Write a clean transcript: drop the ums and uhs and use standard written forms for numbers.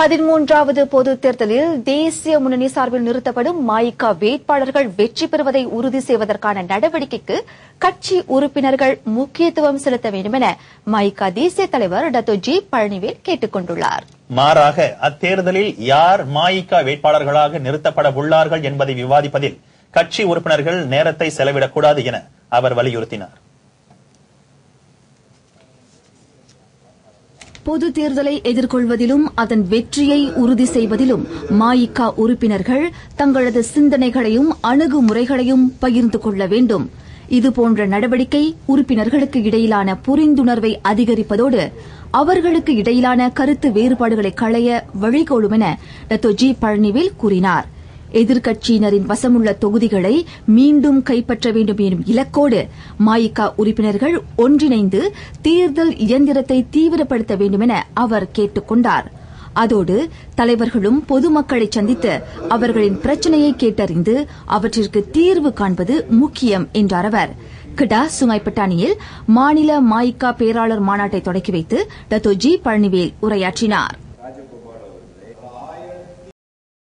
13வது பொதுத் தேர்தலில் தேசிய முன்னணி சார்பில் நிறுத்தப்படும் மஇகா வேட்பாளர்கள் வெற்றி பெறுவதை உறுதி செய்வதற்கான நடவடிக்கைக்கு கட்சி உறுப்பினர்கள் முக்கியத்துவம் செலுத்த வேண்டும் என மஇகா தேசிய தலைவர் டாக்டர் ஜி பழனிவேல் கேட்டுக் கொண்டுள்ளார். மாறாக அத்தேர்தலில் யார் மஇகா வேட்பாளர்களாக நிறுத்தப்பட உள்ளார்கள் என்பதை விவாதிப்பதில் கட்சி உறுப்பினர்கள் நேரத்தை செலவிடக்கூடாது என அவர் வலியுறுத்தினார். பொது தேர்தலை எதிர்கொள்வதிலும் அதன் வெற்றியை உறுதி செய்வதிலும் மஇகா உறுப்பினர்கள் தங்களது சிந்தனைகளையும் அணுகுமுறைகளையும் பகிர்ந்து கொள்ள வேண்டும். இதுபோன்ற நடவடிக்கை உறுப்பினர்களுக்கு இடையிலான புரிந்துணர்வை அதிகரிப்பதோடு அவர்களுக்கு இடையிலான கருத்து வேறுபாடுகளை களைய வழிகோலும் என டாக்டர் ஜி பழனிவேல் கூறினார். எதிர்க்கட்சியினரின் வசமுள்ள தொகுதிகளை மீண்டும் கைப்பற்ற வேண்டும் எனும் இலக்கோடு மஇகா உறுப்பினர்கள் ஒன்றிணைந்து தேர்தல் இயந்திரத்தை தீவிரப்படுத்த வேண்டும் என அவர் கேட்டுக் கொண்டார். அதோடு தலைவர்களும் பொதுமக்களை சந்தித்து அவர்களின் பிரச்சினையை கேட்டறிந்து அவற்றிற்கு தீர்வு காண்பது முக்கியம் என்றார் அவர். கிடா சுங்கைப்பட்டாணியில் மாநில மஇகா பேராளர் மாநாட்டை தொடக்கி வைத்து டாக்டர் ஜி பழனிவேல் உரையாற்றினார்.